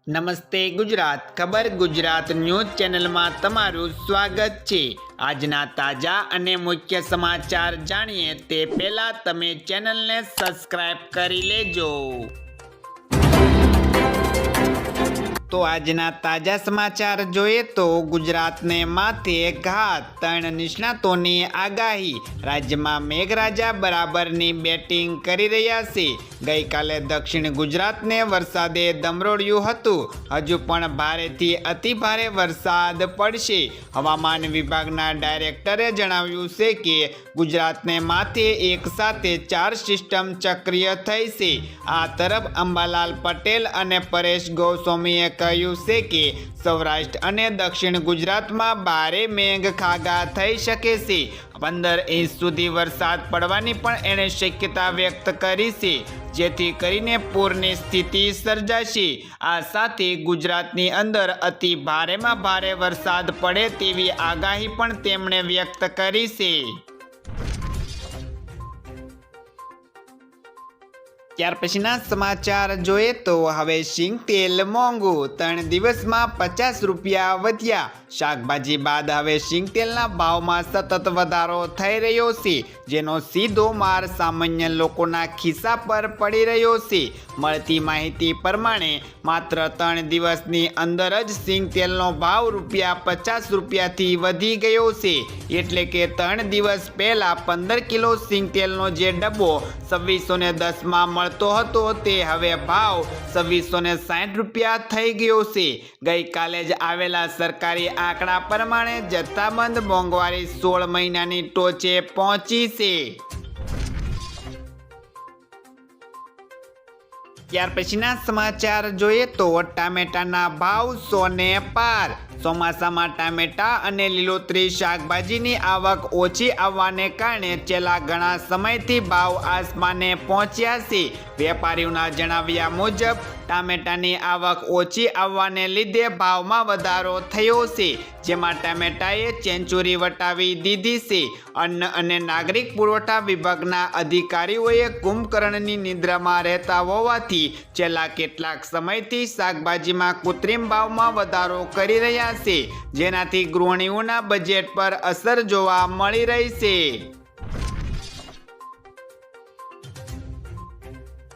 નમસ્તે ગુજરાત ખબર ગુજરાત ન્યૂઝ ચેનલમાં તમારું સ્વાગત છે। આજના તાજા અને મુખ્ય સમાચાર જાણીએ તે પહેલા તમે ચેનલને સબસ્ક્રાઇબ કરી લેજો। તો આજના તાજા સમાચાર જોઈએ તો ગુજરાતને માથે ઘાત, 3 નિષ્ણાતોની આગાહી। રાજ્યમાં મેઘરાજા બરાબરની બેટિંગ કરી રહ્યા છે। ગઈકાલે દક્ષિણ ગુજરાતને વરસાદે દમરોળ્યું હતું। હજુ પણ ભારેથી અતિભારે વરસાદ પડશે। હવામાન વિભાગના ડાયરેક્ટરે જણાવ્યું છે કે ગુજરાતને માથે એક સાથે 4 સિસ્ટમ સક્રિય થઈ છે। આ તરફ અંબાલાલ પટેલ અને પરેશ ગોસ્વામીએ કહ્યું છે કે સૌરાષ્ટ્ર અને દક્ષિણ ગુજરાતમાં ભારે મેઘખાગા થઈ શકે છે। 15 ઇંચ સુધી વરસાદ પડવાની પણ એણે શક્યતા વ્યક્ત કરી છે, જેથી કરીને પૂરની સ્થિતિ સર્જાશે। આ સાથે ગુજરાતની અંદર અતિ ભારેમાં ભારે વરસાદ પડે તેવી આગાહી પણ તેમણે વ્યક્ત કરી છે। ત્યાર પછીના સમાચાર જોઈએ તો હવે સિંગ તેલ મોંઘું, 3 દિવસમાં 50 રૂપિયા વધ્યા। શાકભાજી બાદ હવે સિંગ તેલના ભાવમાં સતત વધારો થઈ રહ્યો છે, જેનો સીધો માર સામાન્ય લોકોના ખિસ્સા પર પડી રહ્યો છે। મળતી માહિતી પ્રમાણે માત્ર 3 દિવસની અંદર જ સિંગ તેલનો ભાવ ₹50થી વધી ગયો છે। એટલે કે 3 દિવસ પહેલા 15 કિલો સિંગ તેલનો જે ડબ્બો 2610માં મળતો હતો તે હવે ભાવ 2660 રૂપિયા થઈ ગયો છે। ગઈકાલે જ આવેલા સરકારી આંકડા પ્રમાણે જથ્થાબંધ મોંઘવારી 16 મહિનાની ટોચે પહોંચી છે। ત્યાર પછીના સમાચાર જોઈએ તો ટામેટાના ભાવ 100 ને પાર। ચોમાસામાં ટામેટા અને લીલોતરી શાકભાજીની આવક ઓછી આવવાને કારણે છેલ્લા ઘણા સમયથી ભાવ આસમાને પહોંચ્યા છે। વેપારીઓના જણાવ્યા મુજબ ટામેટાની આવક ઓછી આવવાને લીધે ભાવમાં વધારો થયો છે, જેમાં ટામેટાએ સેન્ચુરી વટાવી દીધી છે। અન્ન અને નાગરિક પુરવઠા વિભાગના અધિકારીઓએ કુંભકર્ણની નિદ્રામાં રહેતા હોવાથી છેલ્લા કેટલાક સમયથી શાકભાજીમાં કૃત્રિમ ભાવમાં વધારો કરી રહ્યા છે, જેનાથી ગૃહિણીઓના બજેટ પર અસર જોવા મળી રહી છે।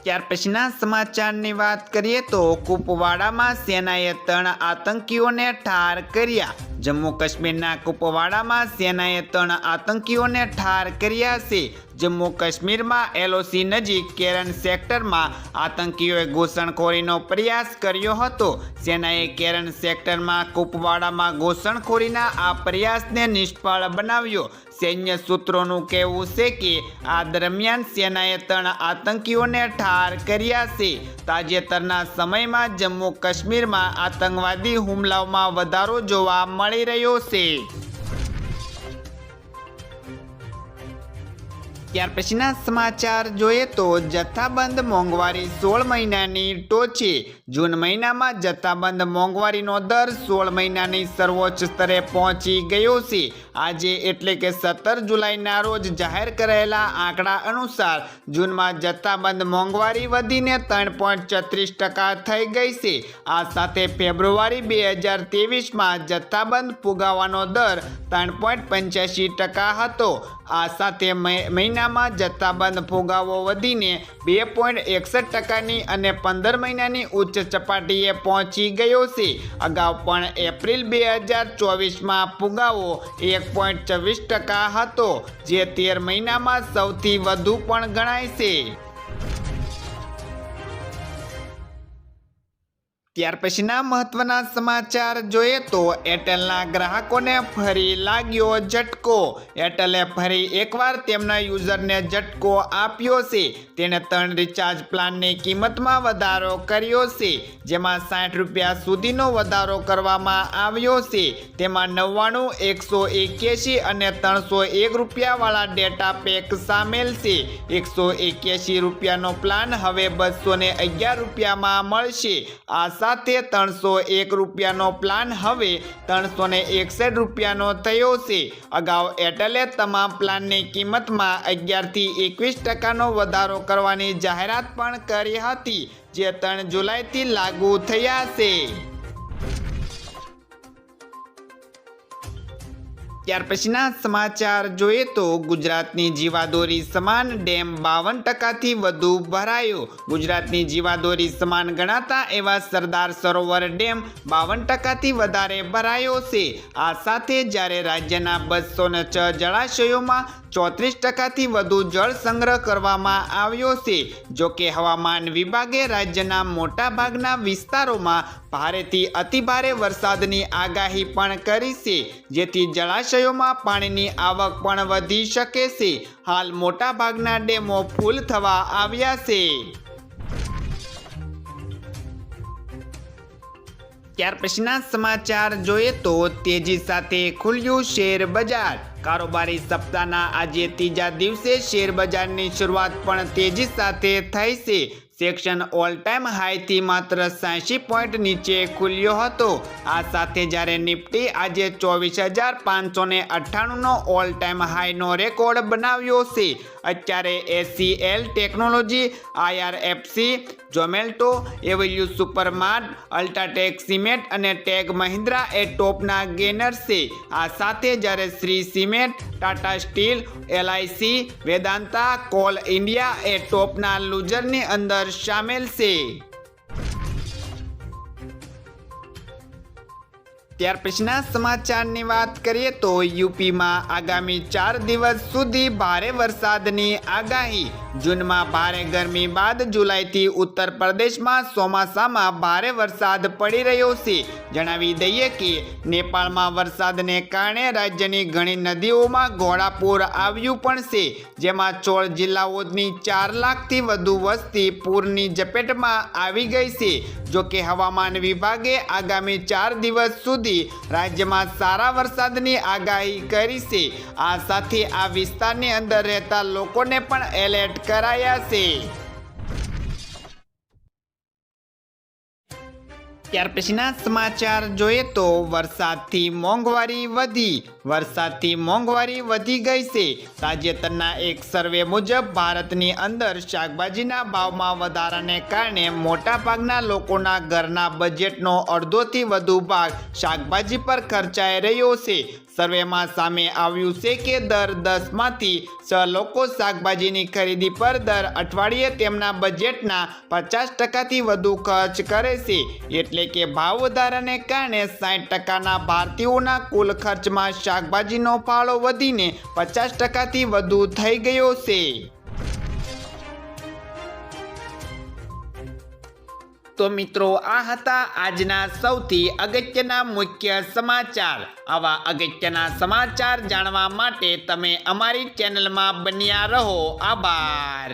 ત્યાર પછીના સમાચારની વાત કરીએ તો કુપવાડામાં સેનાએ 3 આતંકીઓને ઠાર કર્યા। જમ્મુ કાશ્મીરના કુપવાડામાં સેનાએ 3 આતંકીઓને ઠાર કર્યા છે। જમ્મુ કાશ્મીરમાં LOC નજીક કેરન સેક્ટરમાં આતંકીઓએ ઘૂસણખોરીનો પ્રયાસ કર્યો હતો। સેનાએ કેરન સેક્ટરમાં કુપવાડામાં ઘૂસણખોરીના આ પ્રયાસને નિષ્ફળ બનાવ્યો। સૈન્ય સૂત્રોનું કહેવું છે કે આ દરમિયાન સેનાએ 3 આતંકીઓને ઠાર કર્યા છે। તાજેતરના સમયમાં જમ્મુ કાશ્મીરમાં આતંકવાદી હુમલાઓમાં વધારો જોવા મળી રહ્યો છે। ત્યાર પછીના સમાચાર જોઈએ તો જથ્થાબંધ મોંઘવારી 16 મહિનાની ટોચે। જૂન મહિનામાં જથ્થાબંધ મોંઘવારીનો દર 16 મહિનાની સર્વોચ્ચ સ્તરે પહોંચી ગયો છે। આજે એટલે કે 17 જુલાઈના રોજ જાહેર કરાયેલા આંકડા અનુસાર જૂનમાં જથ્થાબંધ મોંઘવારી વધીને 3.36% થઈ ગઈ છે। આ સાથે ફેબ્રુઆરી 2023માં જથ્થાબંધ ફુગાવાનો દર 3.85% હતો। આ સાથે મહિનામાં જથ્થાબંધ ફુગાવો વધીને 2.61%ની અને 15 મહિનાની ઉચ્ચ સપાટીએ પહોંચી ગયો છે। અગાઉ પણ એપ્રિલ 2024માં ફુગાવો 1.24% હતો, જે 13 મહિનામાં સૌથી વધુ પણ ગણાય છે। ત્યાર પછીના મહત્વના સમાચાર જોઈએ તો એરટેલના ગ્રાહકોને ફરી લાગ્યો ઝટકો। એરટેલે ફરી એકવાર તેમના યુઝરને ઝટકો આપ્યો છે। તેણે 3 રિચાર્જ પ્લાનની કિંમતમાં વધારો કર્યો છે, જેમાં 60 રૂપિયા સુધીનો વધારો કરવામાં આવ્યો છે। તેમાં 99, 181 અને 301 રૂપિયાવાળા ડેટા પેક સામેલ છે। 181 રૂપિયાનો પ્લાન હવે 211 રૂપિયામાં મળશે। આ સાથે 301 રૂપિયાનો પ્લાન હવે 361 રૂપિયાનો થયો છે। અગાઉ એરટેલે તમામ પ્લાનની કિંમતમાં 11 થી 21% વધારો કરવાની જાહેરાત પણ કરી હતી, જે 3 જુલાઈથી લાગુ થયા છે। ત્યાર પછીના સમાચાર જોઈએ તો ગુજરાતની જીવાદોરી સમાન ડેમ 52%થી વધુ ભરાયો। ગુજરાતની જીવાદોરી સમાન ગણાતા એવા સરદાર સરોવર ડેમ 52%થી વધારે ભરાયો છે। આ સાથે જ્યારે રાજ્યના 206 જળાશયોમાં 34%થી વધુ જળ સંગ્રહ કરવામાં આવ્યો છે। જોકે હવામાન વિભાગે રાજ્યના મોટા ભાગના વિસ્તારોમાં ભારેથી અતિભારે વરસાદની આગાહી પણ કરી છે, જેથી જળાશયોમાં પાણીની આવક પણ વધી શકે છે। હાલ મોટા ભાગના ડેમો ફૂલ થવા આવ્યા છે। ત્યાર પછીના સમાચાર જોઈએ તો તેજી સાથે ખુલ્યું શેર બજાર। કારોબારી સપ્તાહના આજે ત્રીજા દિવસે શેર બજારની શરૂઆત પણ તેજી સાથે થઈ છે। સેક્શન ઓલ ટાઈમ હાઈથી માત્ર 86 પોઈન્ટ નીચે ખુલ્યો હતો। આ સાથે જ્યારે નિફ્ટી આજે 24,598નો ઓલ ટાઈમ હાઈનો રેકોર્ડ બનાવ્યો છે। અત્યારે ACL technology, IRFC, Zomato, avenue supermart, UltraTech cement અને ટેગ મહિન્દ્રા એ ટોપના ગેનર્સ છે। આ સાથે જ્યારે Shree cement, Tata steel, LIC, Vedanta, coal India એ ટોપના લૂઝરની અંદર શામેલ છે। ત્યાર પછીના સમાચારની વાત કરીએ તો યુપીમાં આગામી 4 દિવસ સુધી ભારે વરસાદની આગાહી। જૂનમાં ભારે ગરમી બાદ જુલાઈથી ઉત્તર પ્રદેશમાં ચોમાસામાં ભારે વરસાદ પડી રહ્યો છે। જણાવી દઈએ કે નેપાળમાં વરસાદને કારણે રાજ્યની ઘણી નદીઓમાં ઘોડાપૂર આવ્યું પણ છે, જેમાં 16 જિલ્લાઓની 4 લાખથી વધુ વસ્તી પૂરની ઝપેટમાં આવી ગઈ છે। જોકે હવામાન વિભાગે આગામી 4 દિવસ સુધી રાજ્યમાં સારા વરસાદની આગાહી કરી છે। આ સાથે આ વિસ્તારની અંદર રહેતા લોકોને પણ એલર્ટ કરાયા છે। ત્યાર પછીના સમાચાર જોઈએ તો વરસાદથી મોંઘવારી વધી ગઈ છે। તાજેતરના એક સર્વે મુજબ ભારતની અંદર શાકભાજીના ભાવમાં વધારાને કારણે મોટાભાગના લોકોના ઘરના બજેટનો અડધોથી વધુ ભાગ શાકભાજી પર ખર્ચાઈ રહ્યો છે। સર્વેમાં સામે આવ્યું છે કે દર 10માંથી 6 લોકો શાકભાજીની ખરીદી પર દર અઠવાડિયે તેમના બજેટના 50%થી વધુ ખર્ચ કરે છે। એટલે કે ભાવ વધારાને કારણે 60%ના ભારતીયોના કુલ ખર્ચમાં શાકભાજીનો ફાળો વધીને 50%થી વધુ થઈ ગયો છે। તો મિત્રો, આ હતા આજના સૌથી અગત્યના મુખ્ય સમાચાર। આવા અગત્યના સમાચાર જાણવા માટે તમે અમારી ચેનલમાં બન્યા રહો। આભાર।